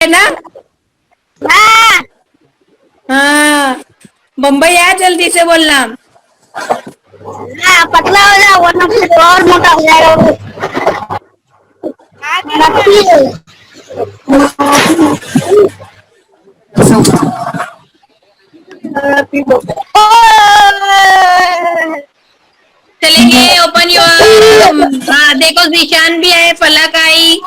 है ना। हाँ हाँ, बम्बई आ, जल्दी से बोलना। हाँ, पतला हो जाओ वरना फिर और मोटा हो जाएगा वो। आ जाना। रखिए। चलेंगे, ओपन योर। हाँ देखो, जीशान भी है, फलक आई,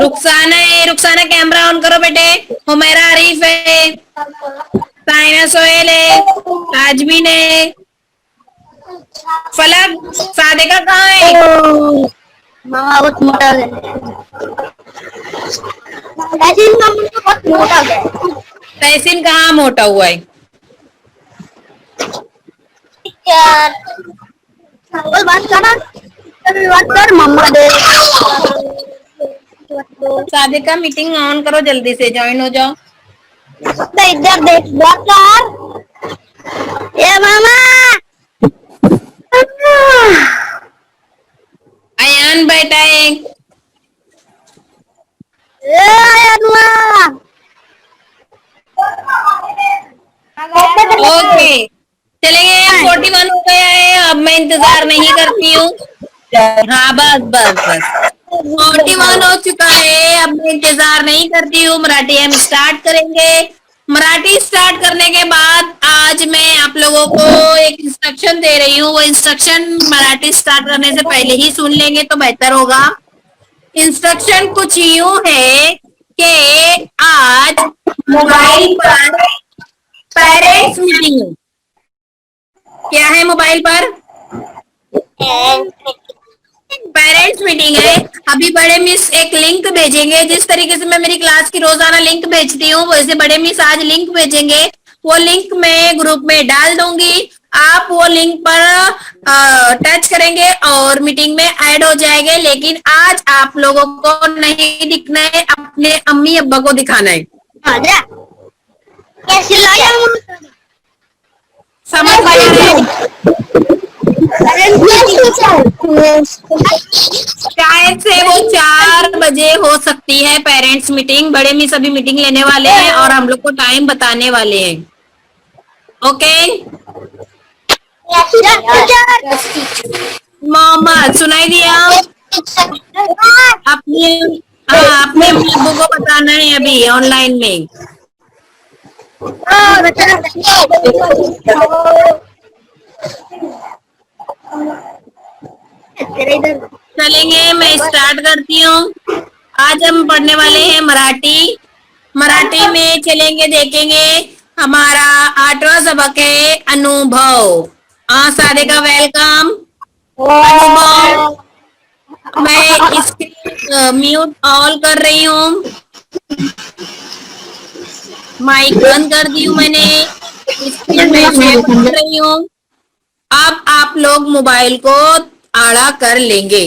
रुखसाना है। रुखसाना कैमरा ऑन करो बेटे। हुमैरा आरिफ है, साइना सोहेल है, ताजमीन है, फलक। सादिका कहाँ है? मामा बहुत मोटा हो गया। ऐसे ही मामा तो बहुत मोटा हो गया। तहसीन कहाँ मोटा हुआ है? यार बोल बात करा, अभी बात कर मम्मा दे। सादिका मीटिंग ऑन करो, जल्दी से ज्वाइन हो जाओ। तो इधर देख बात कर। ये मामा। अयान बैठा है। ए अल्लाह। ओके, चलेंगे। 41 हो गया है, अब मैं इंतजार नहीं करती हूँ। हाँ बस बस बस, 41 हो चुका है, अब मैं इंतजार नहीं करती हूँ। मराठी हम स्टार्ट करेंगे। मराठी स्टार्ट करने के बाद आज मैं आप लोगों को एक इंस्ट्रक्शन दे रही हूँ। वो इंस्ट्रक्शन मराठी स्टार्ट करने से पहले ही सुन लेंगे तो बेहतर होगा। इंस्ट्रक्शन कुछ यूं है कि आज मोबाइल पर पेरेंट्स मीटिंग है। क्या है मोबाइल पर? पेरेंट्स मीटिंग है। अभी बड़े मिस एक लिंक भेजेंगे। जिस तरीके से मैं मेरी क्लास की रोजाना लिंक भेजती हूँ, वैसे बड़े मिस आज लिंक भेजेंगे। वो लिंक मैं ग्रुप में डाल दूंगी। आप वो लिंक पर टच करेंगे और मीटिंग में ऐड हो जाएंगे। लेकिन आज आप लोगों को नहीं दिखना है, अपने अम्मी अब्बा को दिखाना है। आजा कैसे लाया समझ में आ रहा है? शायद से वो 4 बजे हो सकती है पेरेंट्स मीटिंग। बड़े मिस अभी मीटिंग लेने वाले हैं और हम लोग को टाइम बताने वाले हैं। ओके मोहम्मद, सुनाई दिया? अपने, हाँ अपने अम्मी अब्बू को बताना है अभी ऑनलाइन में। चलेंगे, मैं स्टार्ट करती हूँ। आज हम पढ़ने वाले हैं मराठी। मराठी में चलेंगे, देखेंगे। हमारा 8वां सबक है अनुभव। हाँ सारिका, वेलकम। अनुभव, मैं स्क्रीन म्यूट ऑल कर रही हूँ, माइक बंद कर दी हूँ मैंने, स्क्रीन में शेयर कर रही हूँ। अब आप लोग मोबाइल को आड़ा कर लेंगे।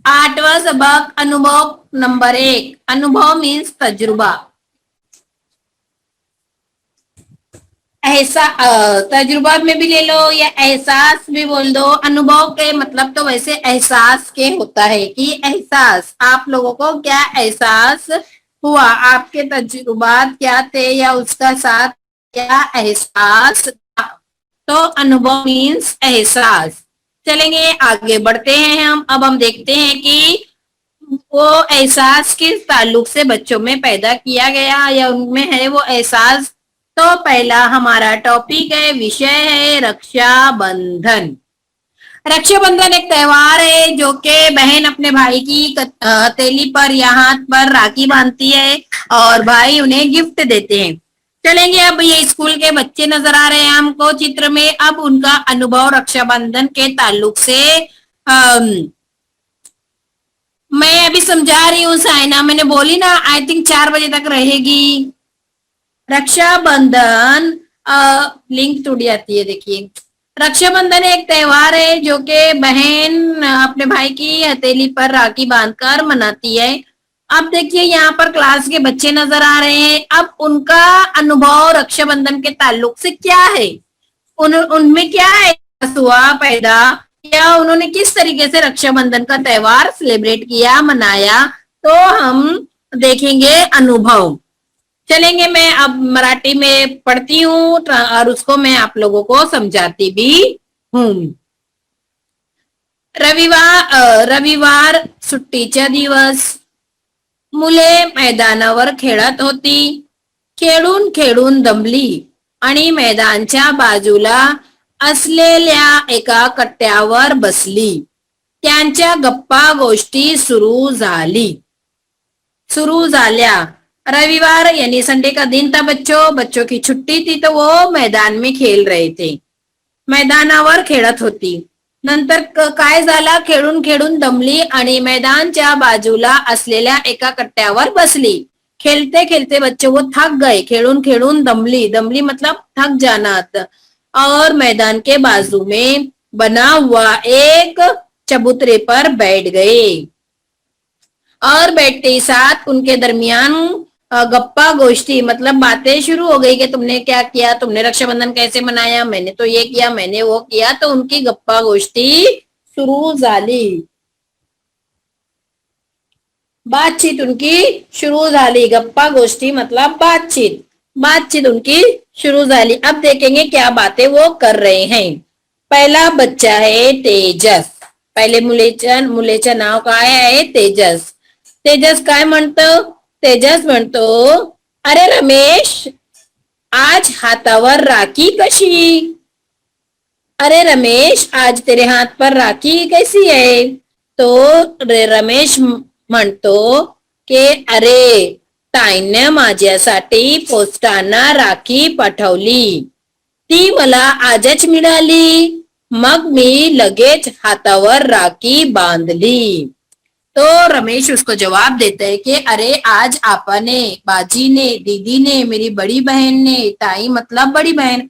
8वां सबक अनुभव नंबर 1। अनुभव मीन्स तजुर्बा। ऐसा तजुर्बा में भी ले लो या एहसास भी बोल दो। अनुभव के मतलब तो वैसे एहसास के होता है कि एहसास, आप लोगों को क्या एहसास हुआ, आपके तजुर्बात क्या थे या उसका साथ क्या एहसास था। तो अनुभव मीन्स एहसास। चलेंगे आगे बढ़ते हैं हम। अब हम देखते हैं कि वो एहसास किस ताल्लुक से बच्चों में पैदा किया गया या उनमें है वो एहसास। तो पहला हमारा टॉपिक है, विषय है रक्षाबंधन। रक्षाबंधन एक त्योहार है जो कि बहन अपने भाई की हथेली पर या हाथ पर राखी बांधती है और भाई उन्हें गिफ्ट देते हैं। चलेंगे, अब ये स्कूल के बच्चे नजर आ रहे हैं हमको चित्र में। अब उनका अनुभव रक्षाबंधन के ताल्लुक से मैं अभी समझा रही हूँ। साइना, मैंने बोली ना आई थिंक 4 बजे तक रहेगी रक्षाबंधन। लिंक टूट जाती है, देखिए। रक्षाबंधन एक त्योहार है जो कि बहन अपने भाई की हथेली पर राखी बांधकर मनाती है। अब देखिए यहाँ पर क्लास के बच्चे नजर आ रहे हैं। अब उनका अनुभव रक्षाबंधन के ताल्लुक से क्या है, उनमें क्या है हुआ पैदा या उन्होंने किस तरीके से रक्षाबंधन का त्योहार सेलिब्रेट किया, मनाया, तो हम देखेंगे अनुभव। चलेंगे, मैं अब मराठी में पढ़ती हूँ और उसको मैं आप लोगों को समझाती भी हूँ। रविवार सुट्टीचा दिवस, मुले मैदानावर खेळत होती. खेळून खेळून दमली आणि मैदानच्या बाजूला असलेल्या एका कट्ट्यावर बसली. त्यांच्या गप्पा गोष्टी शुरू झाल्या. रविवार यानी संडे का दिन था बच्चों की छुट्टी थी, तो वो मैदान में खेल रहे थे. मैदानावर खेळत होती. नंतर काय झाला, खेळून खेळून दमली आणि मैदानच्या बाजूला असलेल्या एका कट्ट्यावर बसली. खेलते खेलते बच्चे वो थक गए, खेलून खेलून दमली मतलब थक जाना. और मैदान के बाजू में बना हुआ एक चबूतरे पर बैठ गए और बैठते ही साथ उनके दरमियान गप्पा गोष्ठी मतलब बातें शुरू हो गई कि तुमने क्या किया, तुमने रक्षाबंधन कैसे मनाया, मैंने तो ये किया, मैंने वो किया. तो उनकी गप्पा गोष्टी शुरू झाली. बातचीत उनकी शुरू झाली. गप्पा गोष्टी मतलब बातचीत उनकी शुरू झाली. अब देखेंगे क्या बातें वो कर रहे हैं. पहला बच्चा है तेजस. पहिले मुलेचं नाव काय आहे, तेजस. तेजस काय म्हणतो, तेजस म्हणतो, अरे रमेश, आज हातावर राखी कशी. अरे रमेश, आज तेरे हाथ पर राखी कैसी है. तो रमेश म्हणतो की अरे, ताईने माझ्यासाठी पोस्टानं राखी पाठवली, ती मला आजच मिळाली. मग मी लगेच हातावर राखी बांधली. तो रमेश उसको जवाब देता है कि अरे, आज आपने, बाजी ने, दीदी ने, मेरी बड़ी बहन ने, ताई मतलब बड़ी बहन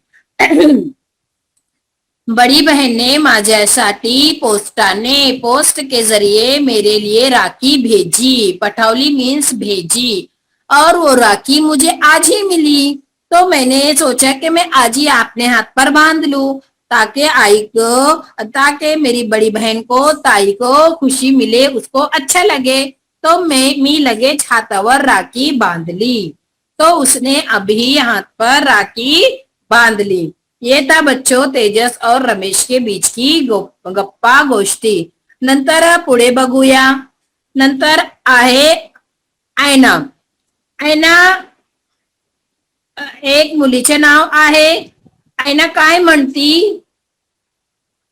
बड़ी बहन ने माझ्यासाठी पोस्टाने, पोस्ट के जरिए मेरे लिए राखी भेजी. पठौली मीन्स भेजी. और वो राखी मुझे आज ही मिली. तो मैंने सोचा कि मैं आज ही अपने हाथ पर बांध लूं, ताकि मेरी बड़ी बहन को, ताई को खुशी मिले, उसको अच्छा लगे. तो मी लगेच हातावर राखी बांधली. तो उसने अभी हाथ पर राखी बांध ली. ये था बच्चों तेजस और रमेश के बीच की गप्पा गोष्टी. नंतर पुढे बघूया. नंतर आहे आयना. आयना एक मुलीचे नाव आहे. आयना काय म्हणती,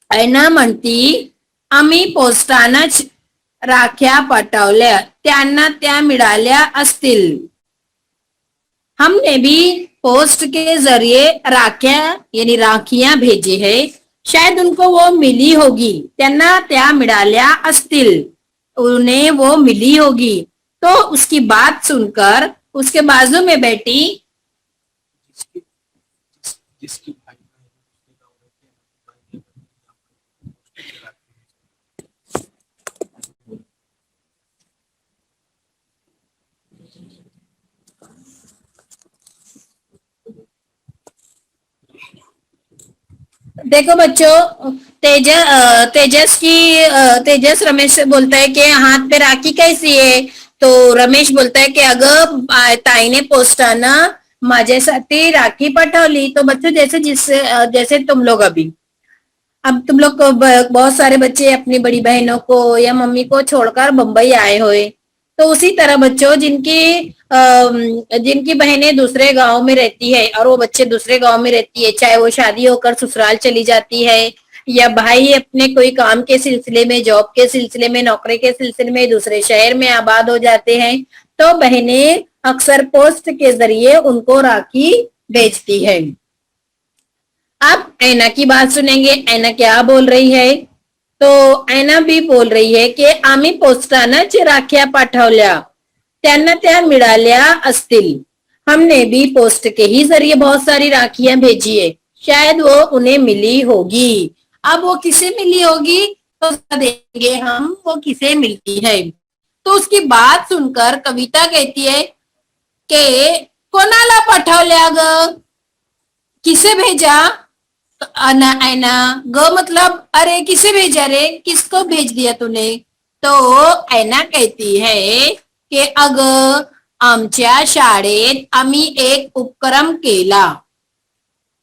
आयना म्हणती, आम्ही पोस्टानच राख्या पाठवल्या, त्यांना त्या मिळाल्या असतील. हमने भी पोस्ट के जरिए राखियां भेजी है, शायद उनको वो मिली होगी. त्यांना त्या मिळाल्या असतील, उन्हें वो मिली होगी. तो उसकी बात सुनकर उसके बाजू में बैठी देखो बच्चों, तेजस रमेश से बोलता है कि हाथ पे राखी कैसी है. तो रमेश बोलता है कि अगं, ताईने पोस्टानं माझ्यासाठी राखी पाठवली. तो बच्चों जैसे तुम लोग अभी, अब तुम लोग को बहुत सारे बच्चे अपनी बड़ी बहनों को या मम्मी को छोड़कर बंबई आए हुए. तो उसी तरह बच्चों जिनकी बहनें दूसरे गांव में रहती है और वो बच्चे दूसरे गांव में रहती है, चाहे वो शादी होकर ससुराल चली जाती है या भाई अपने कोई काम के सिलसिले में, जॉब के सिलसिले में, नौकरी के सिलसिले में दूसरे शहर में आबाद हो जाते हैं, तो बहनें अक्सर पोस्ट के जरिए उनको राखी भेजती है. अब ऐना की बात सुनेंगे. ऐना क्या बोल रही है, तो ऐना भी बोल रही है कि आम्ही पोस्टानच राख्या पाठवल्या, त्यांना त्या मिळाल्या असतील. हमने भी पोस्ट के ही जरिए बहुत सारी राखियां भेजी है, शायद वो उन्हें मिली होगी. अब वो किसे मिली होगी तो देखेंगे हम वो किसे मिलती है. तो उसकी बात सुनकर कविता कहती है कि कोणाला पाठवल्या ग, किसे भेजा. आना आना ग मतलब अरे किसे भेजा रे, किसको भेज दिया तूने? तो ऐना कहती है की अगं आमच्या शाळेत आम्ही एक उपक्रम केला.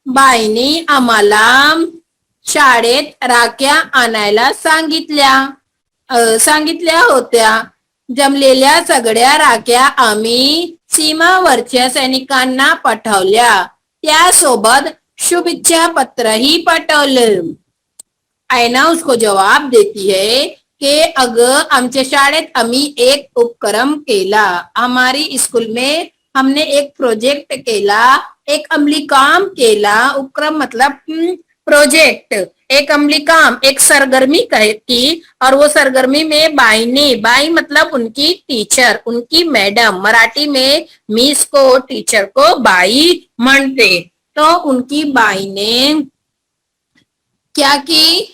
बाईने आम्हाला शाळेत राख्या आणायला सांगितल्या होत्या. जमलेल्या सगळ्या राख्या आम्ही सीमावरच्या सैनिकांना पाठवल्या. त्यासोबत शुभेच्छा पत्रही पाठवलं. ऐना उसको जवाब देती है कि अगं आमच्या शाळेत आम्ही एक उपक्रम केला. हमारी स्कूल में हमने एक प्रोजेक्ट केला, एक अमली काम केला. उपक्रम मतलब प्रोजेक्ट, एक अमली काम, एक सरगर्मी की, और वो सरगर्मी में बाई मतलब उनकी टीचर, उनकी मैडम, मराठी में मिस को, टीचर को बाई म्हणते. तो उनकी बाई ने क्या की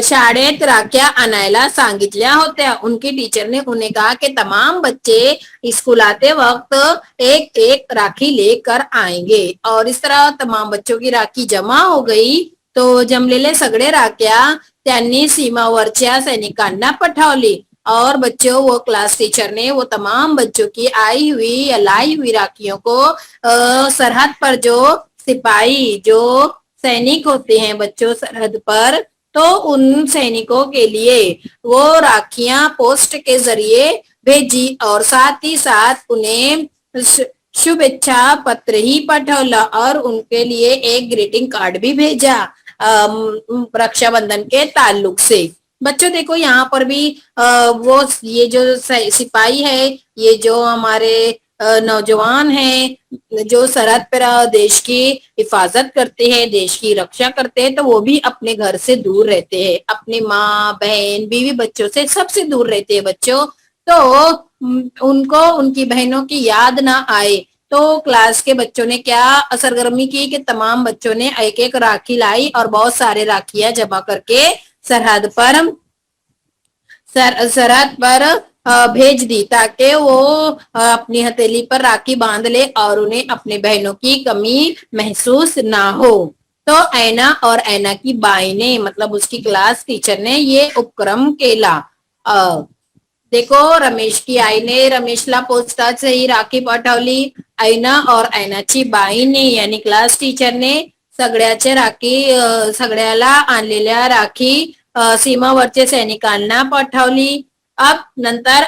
शाळेत राख्या आणायला सांगितल्या होत्या. उनकी टीचर ने उन्हें कहा कि तमाम बच्चे स्कूल आते वक्त एक एक राखी लेकर आएंगे. और इस तरह तमाम बच्चों की राखी जमा हो गई. तो जमलेले सगळे राख्या त्यांनी सीमावरच्या सैनिकांना पठवली. और बच्चों वो क्लास टीचर ने वो तमाम बच्चों की आई हुई या लाई हुई राखियों को सरहद पर जो सिपाही, जो सैनिक होते हैं बच्चों सरहद पर, तो उन सैनिकों के लिए वो राखियां पोस्ट के जरिए भेजी. और साथ ही साथ उन्हें शुभेच्छा पत्र ही पाठवला और उनके लिए एक ग्रीटिंग कार्ड भी भेजा रक्षाबंधन के ताल्लुक से. बच्चों देखो यहाँ पर भी वो ये जो सिपाही है, ये जो हमारे नौजवान हैं जो सरहद पर देश की हिफाजत करते हैं, देश की रक्षा करते हैं, तो वो भी अपने घर से दूर रहते हैं, अपने माँ बहन बीवी बच्चों से सबसे दूर रहते हैं बच्चों. तो उनको उनकी बहनों की याद ना आए, तो क्लास के बच्चों ने क्या सरगर्मी की कि तमाम बच्चों ने एक एक राखी लाई और बहुत सारे राखियां जमा करके सरहद पर भेज दी, ताकि वो अपनी हथेली पर राखी बांध ले और उन्हें अपने बहनों की कमी महसूस ना हो. तो ऐना और ऐना की बाई ने मतलब उसकी क्लास टीचर ने ये उपक्रम केला. देखो रमेश की आईने रमेशला पोस्टात ही राखी पाठवली. ऐना और ऐनाची बाईने यानी क्लास टीचरने सगळ्याच्या राखी सगळ्याला आणलेल्या राखी सीमावरच्या सैनिकांना पाठवली. अब नंतर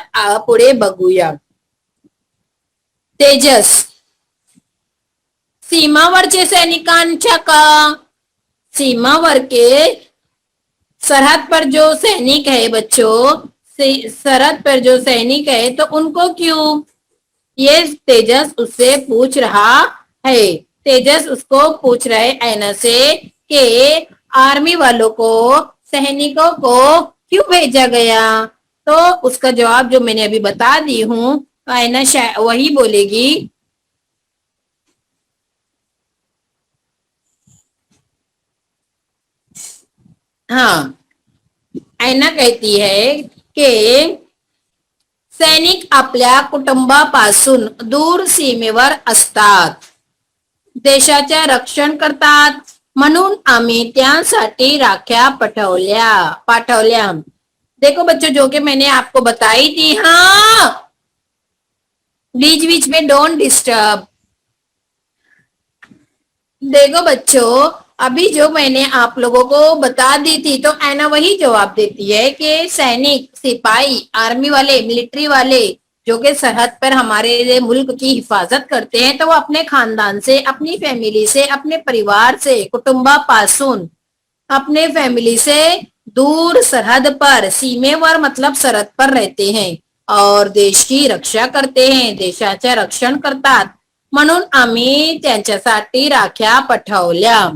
पुढे बघूया. तेजस सीमावरचे सैनिकांच्या का, सीमावर के सरहद पर जो सैनिक है बच्चों, सरहद पर जो सैनिक है तो उनको क्यों, ये तेजस उससे पूछ रहा है. तेजस उसको पूछ रहे ऐना से कि आर्मी वालों को, सैनिकों को क्यों भेजा गया. तो उसका जवाब जो मैंने अभी बता दी हूं, ऐना वही बोलेगी. हाँ, ऐना कहती है कि सैनिक आपल्या कुटुंबापासून दूर सीमेवर असतात, देशाचे रक्षण करतात, म्हणून आम्ही त्यांसाठी राख्या पाठवल्या. देखो बच्चों जो कि मैंने आपको बताई थी. हाँ, बीच में डोंट डिस्टर्ब. देखो बच्चों अभी जो मैंने आप लोगों को बता दी थी, तो ऐना वही जवाब देती है कि सैनिक, सिपाही, आर्मी वाले, मिलिट्री वाले जो कि सरहद पर हमारे मुल्क की हिफाजत करते हैं, तो वो अपने खानदान से, अपनी फैमिली से, अपने परिवार से, कुटुंबापासून, अपने फैमिली से दूर सरहद पर, सीमेवर मतलब सरहद पर रहते हैं और देश की रक्षा करते हैं, देशाचे रक्षण करतात, म्हणून आम्ही त्यांच्यासाठी राख्या पठवल्या.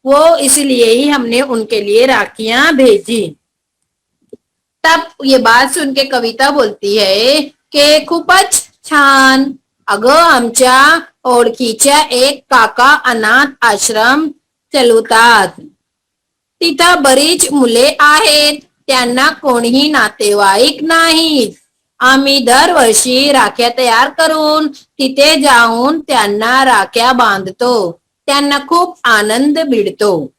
वो इसलिए ही हमने उनके लिए राखियां भेजी. तब ये बात सुन के कविता बोलती है कि खूपच छान, अगं आमच्या ओळखीच्या एक काका अनाथ आश्रम चालवतात, तिथं बरीच मुले आहेत, त्यांना कोणीही नातेवाईक नाहीत. आम्ही दरवर्षी राख्या तयार करून तिथे जाऊन त्यांना राख्या बांधतो, त्यांना खूप आनंद मिळतो.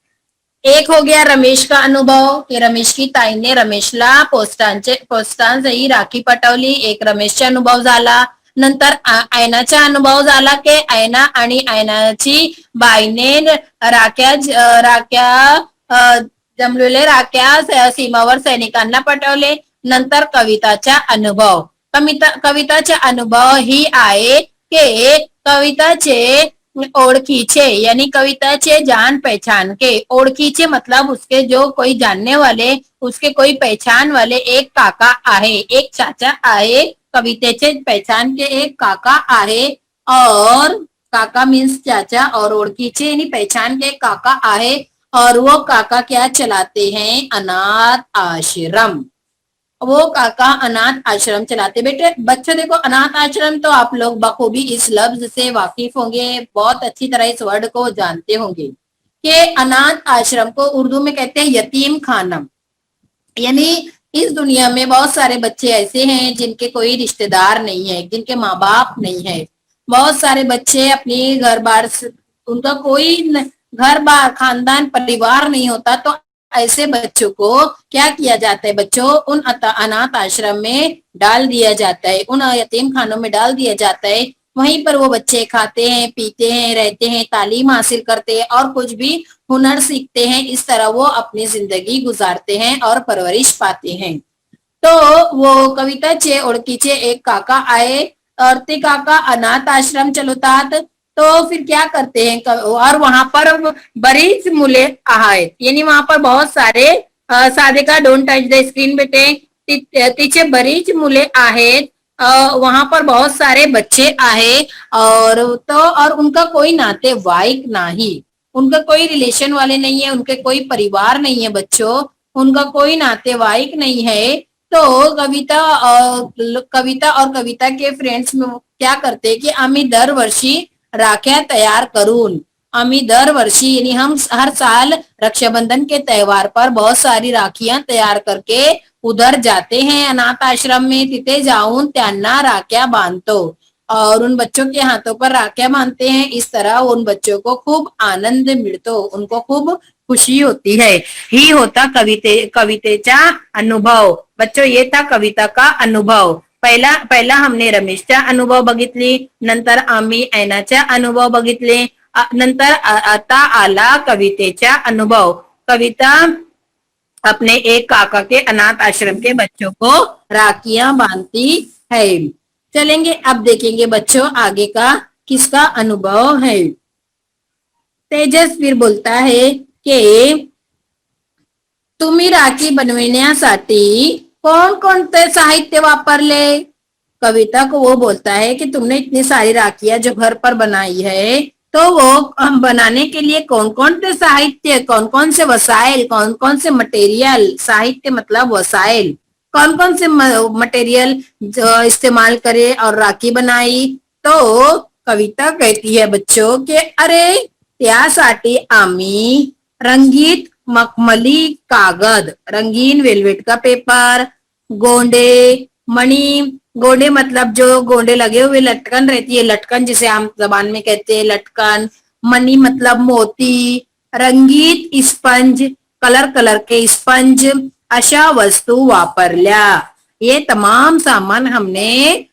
एक हो गया रमेश का अनुभव की रमेश की ताईने रमेशला पोस्टांचेही राखी पाठवली. एक रमेशचा अनुभव झाला. नंतर आयनाचा अनुभव झाला की आयना आणि आयनाची बाईने राख्या जमलेले राख्या सीमावर सैनिकांना पाठवले. नंतर कविताचा अनुभव. कविताचा अनुभव ही आहे की कविताचे ओळखीचे यानी कविताचे जान पहचान के. ओळखीचे मतलब उसके जो कोई जानने वाले उसके कोई पहचान वाले एक काका आहे, एक चाचा आहे. कवितेचे पहचान के एक काका आहे और काका मीन्स चाचा और ओळखीचे यानी पहचान के काका आहे और वो काका क्या चलाते हैं अनाथ आश्रम. वो काका अनाथ आश्रम चलाते. बेटे बच्चों देखो अनाथ आश्रम तो आप लोग बखूबी इस लफ्ज से वाकिफ होंगे, बहुत अच्छी तरह इस वर्ड को जानते होंगे कि अनाथ आश्रम को उर्दू में कहते हैं यतीम खाना. यानी इस दुनिया में बहुत सारे बच्चे ऐसे हैं जिनके कोई रिश्तेदार नहीं है, जिनके माँ बाप नहीं है. बहुत सारे बच्चे अपनी घर बार उनका कोई घर बार खानदान परिवार नहीं होता. तो ऐसे बच्चों को क्या किया जाता है, बच्चों उन अनाथ आश्रम में डाल दिया जाता है, उन यतीम खानों में डाल दिया जाता है. वहीं पर वो बच्चे खाते हैं, पीते हैं, रहते हैं, तालीम हासिल करते हैं और कुछ भी हुनर सीखते हैं. इस तरह वो अपनी जिंदगी गुजारते हैं और परवरिश पाते हैं. तो वो कविताचे ओळखीचे एक काका आए और ते काका अनाथ आश्रम चलवतात. तो फिर क्या करते हैं और वहां पर बरीच मुले आहेत यानी वहां पर बहुत सारे साधिका डोंट टच द स्क्रीन बेटे. तिचे बरीच मुले आहेत. वहां पर बहुत सारे बच्चे आहे और तो और उनका कोई नातेवाईक नहीं, उनका कोई रिलेशन वाले नहीं है, उनके कोई परिवार नहीं है बच्चों, उनका कोई नातेवाईक नहीं है. तो कविता और कविता के फ्रेंड्स में क्या करते कि आम्ही दरवर्षी राख्या तैयार करून, आम्ही दरवर्षी यानी हम हर साल रक्षाबंधन के त्योहार पर बहुत सारी राखियां तैयार करके उधर जाते हैं अनाथ आश्रम में. तिथे जाऊन त्यांना राख्या बांधतो और उन बच्चों के हाथों पर राख्या बांधते हैं. इस तरह उन बच्चों को खूब आनंद मिलतो, उनको खूब खुशी होती है. ही होता कवितेचा अनुभव. बच्चों ये था कविता का अनुभव. पहिला हमने रमेशचा अनुभव बघितली, नंतर आम्ही ऐनाचा अनुभव बघितले, नंतर आता आला कवितेचा अनुभव. कविता अपने एक काका के अनाथ आश्रम के बच्चों को राखियां बांधती है. चलेंगे अब देखेंगे बच्चों आगे का किसका अनुभव है. तेजस फिर बोलता है कि तुम्ही राखी बनविण्यासाठी कोणकोणते साहित्य वापरले. कविता को वो बोलता है कि तुमने इतनी सारी राखियां जो घर पर बनाई है तो वो बनाने के लिए कौन कौन से साहित्य, कौन कौन से वसाइल, कौन कौन से मटेरियल, साहित्य मतलब वसाइल, कौन कौन से मटेरियल इस्तेमाल करे और राखी बनाई. तो कविता कहती है बच्चों कि अरे त्यासाठी आम्ही रंगीत मखमली कागद, रंगीन वेलवेट का पेपर, गोंडे, मणि, गोंडे मतलब जो गोंडे लगे हुए लटकन रहती है, लटकन जिसे हम जबान में कहते हैं लटकन, मणि मतलब मोती, रंगीत स्पंज, कलर कलर के स्पंज, अशा वस्तु वापरल्या. ये तमाम सामान हमने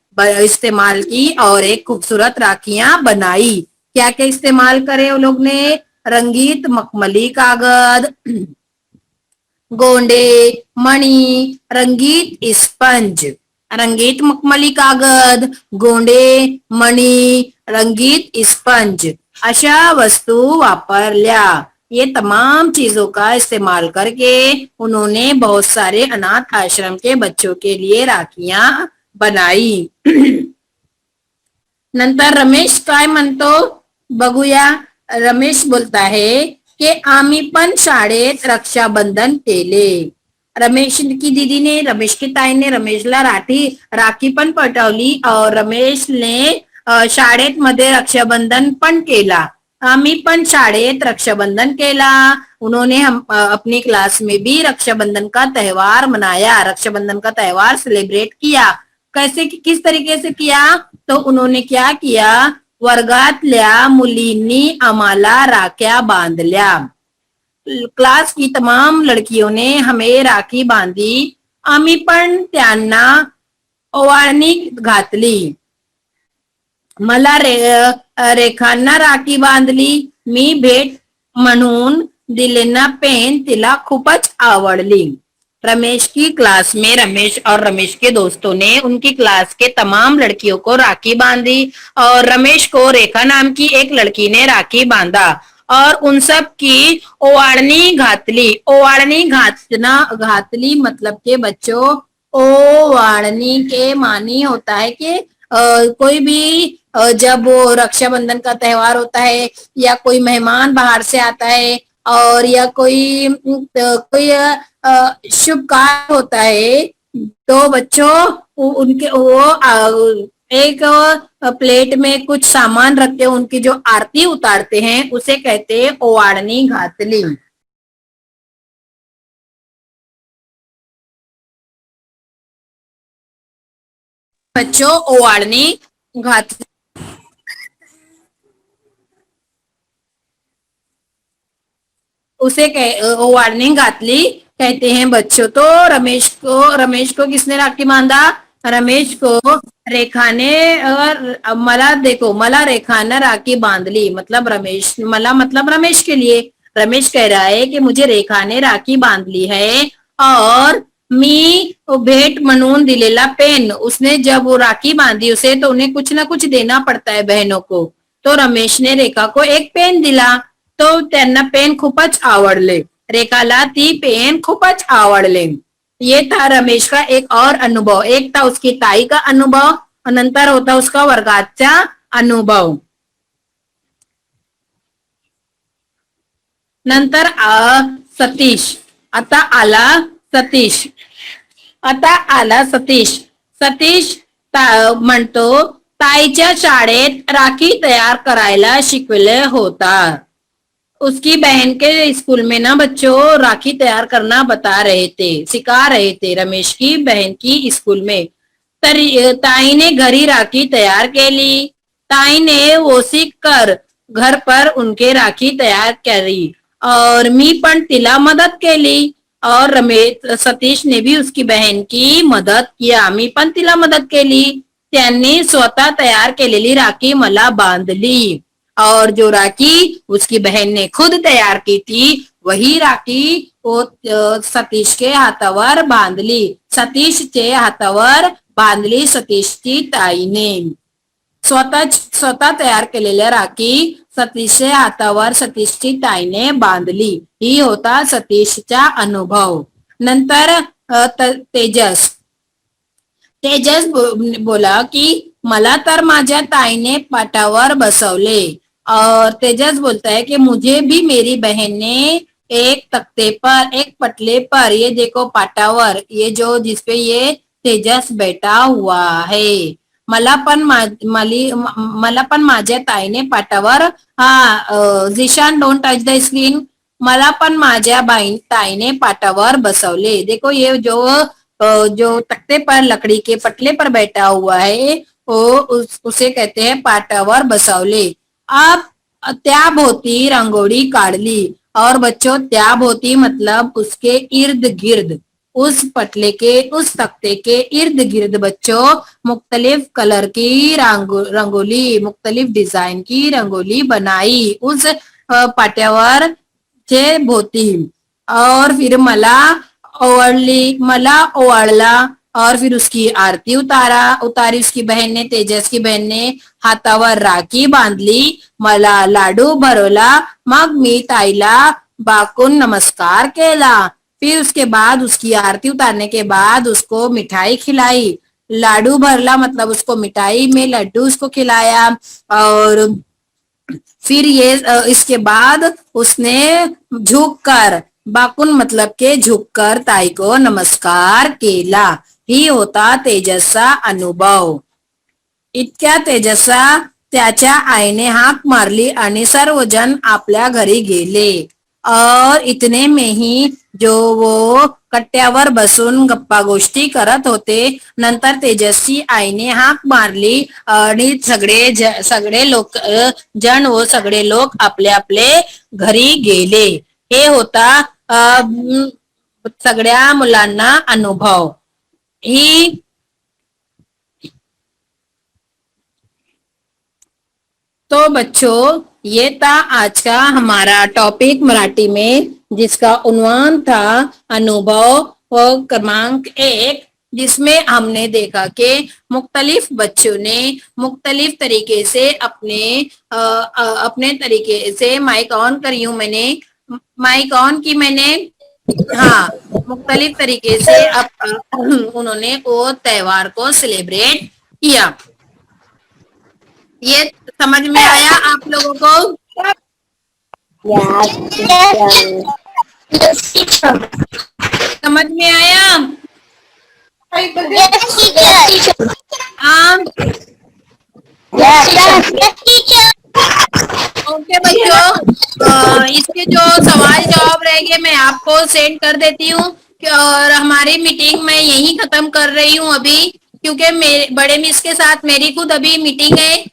इस्तेमाल की और एक खूबसूरत राखियां बनाई. क्या क्या इस्तेमाल करे वो लोग ने, रंगीत मखमली कागज, गोंडे, मणि, रंगीत स्पंज, रंगीत मखमली कागज, गोंडे, मणि, रंगीत स्पंज, अशा वस्तु वापरल्या. ये तमाम चीजों का इस्तेमाल करके उन्होंने बहुत सारे अनाथ आश्रम के बच्चों के लिए राखियां बनाई. नंतर रमेश काय म्हणतो बघूया. रमेश बोलता है कि आम्ही पण शाळेत रक्षाबंधन केले. रमेश की दीदी ने, रमेश की ताई ने रमेशला राखी पण पाठवली और रमेश ने शाळेत मध्ये रक्षाबंधन पण केला. आम्ही पण शाळेत रक्षाबंधन केला. उन्होंने हम अपनी क्लास में भी रक्षाबंधन का त्योहार मनाया, रक्षाबंधन का त्योहार सेलिब्रेट किया. कैसे किस तरीके से किया, तो उन्होंने क्या किया, वर्गातल्या मुलींनी आम्हाला राख्या बांधल्या. क्लास की तमाम लड़कियों ने हमें राखी बांधी, आम्ही पण त्यांना ओवाळणी घातली. मला रेखांना राखी बांधली. मी भेट म्हणून दिलेला पेन तिला खूपच आवडली. रमेश की क्लास में रमेश और रमेश के दोस्तों ने उनकी क्लास के तमाम लड़कियों को राखी बांधी और रमेश को रेखा नाम की एक लड़की ने राखी बांधा और उन सब की ओवारनी घातली. ओवारनी घातली मतलब के बच्चों, ओवारनी के मानी होता है कि कोई भी जब वो रक्षाबंधन का त्योहार होता है या कोई मेहमान बाहर से आता है और या कोई शुभ कार्य होता है, तो बच्चों उनके वो एक प्लेट में कुछ सामान रख के उनकी जो आरती उतारते हैं उसे कहते हैं ओवाळणी घातली. बच्चों ओवाळणी घातली उसे वार्निंग घातली कहते हैं बच्चों. तो रमेश को किसने राखी बांधा? रमेश को रेखा ने. और मला देखो, मला रेखा ने राखी बांधली मतलब रमेश के लिए. रमेश कह रहा है कि मुझे रेखा ने राखी बांध ली है और मी भेंट म्हणून दिलेला पेन. उसने जब वो राखी बांधी उसे तो उन्हें कुछ ना कुछ देना पड़ता है बहनों को. तो रमेश ने रेखा को एक पेन दिला. तो त्यांना पेन खूपच आवडले. रेखाला ती पेन खूपच आवडले. ये था रमेश का एक और अनुभव. एक था उसकी ताई का अनुभव और नंतर होता उसका वर्गाचा अनुभव. नंतर सतीश. आता आला सतीश. सतीश म्हणतो ताईच्या शाळेत राखी तयार करायला शिकवले होता. उसकी बहन के स्कूल में ना बच्चों राखी तैयार करना सिखा रहे थे रमेश की बहन की स्कूल में. ताई ने घरी राखी तैयार केली. ताई ने वो सीख कर घर पर उनके राखी तैयार करी और मी पण तिला मदत केली. और सतीश ने भी उसकी बहन की मदत किया. मी पण तिला मदत केली. त्यांनी स्वतः तयार केलेली राखी मला बांधली और जो राखी उसकी बहन ने खुद तैयार की थी वही राखी वो सतीश के हातावर बांधली. सतीशचे हातावर बांधली सतीशची ताईने. स्वतः तयार केलेल्या राखी सतीशच्या हातावर सतीशची ताईने बांधली. ही होता सतीशचा अनुभव. नंतर तेजस बोला की मला तर माझ्या ताईने पाटावर बसवले. और तेजस बोलता है कि मुझे भी मेरी बहन ने एक तख्ते पर, एक पटले पर, ये देखो पाटावर, ये जो जिसपे ये तेजस बैठा हुआ है, मला पण माझ्या ताईने पाटावर. Zishan don't touch the screen. मला पण माझ्या ताईने पाटावर बसवले. देखो ये जो तख्ते पर लकड़ी के पटले पर बैठा हुआ है उसे कहते हैं पाटावर बसवले. अब त्याभोवती रांगोळी काढली. और बच्चों त्याभोवती मतलब उसके इर्द गिर्द, उस पटले के, उस तख्ते के इर्द गिर्द बच्चों मुख्तलिफ कलर की रंगोली, मुख्तलिफ डिजाइन की रंगोली बनाई उस पाट्यावर चे भोवती. और फिर मला ओवाळला और फिर उसकी आरती उतारी उसकी बहन ने, तेजस की बहन ने. हातावर राखी बांधली. मला लाडू भरवला. मग मी ताईला बाकून नमस्कार केला. फिर उसके बाद उसकी आरती उतारने के बाद उसको मिठाई खिलाई. लाडू भरला मतलब उसको मिठाई में लड्डू उसको खिलाया. और फिर इसके बाद उसने झुककर, बाकून मतलब के झुककर ताई को नमस्कार केला. ही होता तेजसचा अनुभव. इतक्या तेजसला त्याच्या आईने हाक मारली आणि सर्वजण आपल्या घरी गेले. और इतने में ही जो वो कट्ट्यावर बसून गप्पा गोष्टी करत होते, नंतर तेजसची आईने हाक मारली आणि सगळे लोक आपले आपले घरी गेले. हे होता सगळ्या मुलांना अनुभव. ही तो बच्चों ये था आज का हमारा टॉपिक मराठी में, जिसका उन्वान था अनुभव और क्रमांक 1, जिसमें हमने देखा कि मुख्तलिफ बच्चों ने मुख्तलिफ तरीके से अपने तरीके से माइक ऑन करी हूँ मैंने, माइक ऑन की मैंने, हाँ, मुख्तलिफ तरीके से उन्होंने वो त्योहार को सेलिब्रेट किया. ये समझ में आया आप लोगों को? Yes, teacher. समझ में आया? Yes, teacher. हाँ. Yes, teacher. ओके बच्चों, इसके जो सवाल जवाब रहेंगे मैं आपको सेंड कर देती हूँ. और हमारी मीटिंग मैं यही खत्म कर रही हूँ अभी, क्योंकि मेरे बड़े मिस के साथ मेरी खुद अभी मीटिंग है.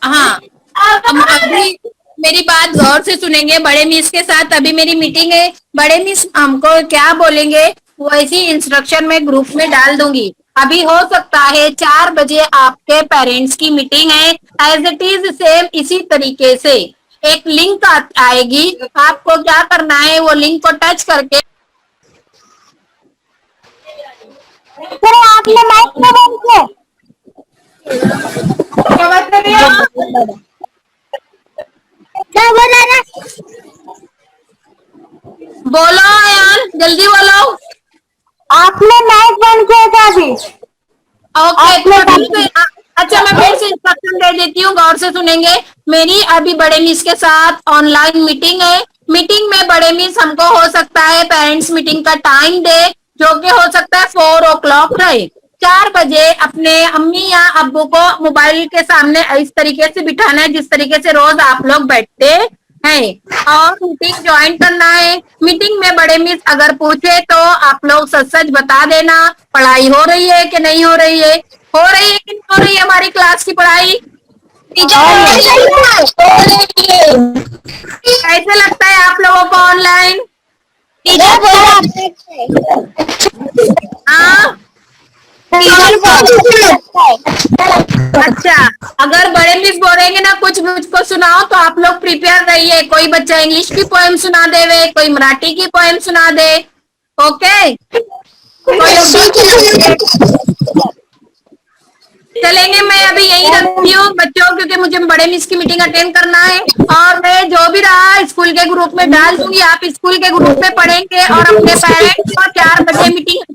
हाँ, हम अभी मेरी बात गौर से सुनेंगे. बड़े मिस के साथ अभी मेरी मीटिंग है. बड़े मिस हमको क्या बोलेंगे वैसी इंस्ट्रक्शन मैं ग्रुप में डाल दूंगी. अभी हो सकता है 4 बजे आपके पेरेंट्स की मीटिंग है. एज इट इज सेम इसी तरीके से एक लिंक आएगी. आपको क्या करना है, वो लिंक को टच करके सर आपने माइक में बंद किया. क्या बोला ना? बोलो यार, जल्दी बोलो. आपने माइक बंद किया था अभी. ओके, तो ठीक है. अच्छा, मैं फिर से इंस्ट्रक्शन दे देती हूँ, गौर से सुनेंगे. मेरी अभी बड़े मिस के साथ ऑनलाइन मीटिंग है. मीटिंग में बड़े मिस हमको हो सकता है पेरेंट्स मीटिंग का टाइम दे, जो कि हो सकता है 4 o'clock रहे. 4 बजे अपने अम्मी या अब्बू को मोबाइल के सामने इस तरीके से बिठाना है जिस तरीके से रोज आप लोग बैठते हैं, और मीटिंग ज्वाइन करना है. मीटिंग में बड़े मिस अगर पूछे तो आप लोग सच सच बता देना. पढ़ाई हो रही है कि नहीं हो रही है, हो रही है कि नहीं हो रही है हमारी क्लास की पढ़ाई. कैसे लगता है आप लोगों को ऑनलाइन? हाँ. अच्छा, अगर बड़े मिस बोलेंगे ना कुछ मुझको सुनाओ, तो आप लोग प्रिपेयर रहिए. कोई बच्चा इंग्लिश की पोएम सुना देवे, कोई मराठी की पोएम सुना दे. ओके, चलेंगे. मैं अभी यही रखती हूँ बच्चों, क्योंकि मुझे बड़े मिस की मीटिंग अटेंड करना है. और मैं जो भी रहा स्कूल के ग्रुप में डाल दूंगी. आप स्कूल के ग्रुप में पढ़ेंगे और अपने पेरेंट्स को 4 बजे मीटिंग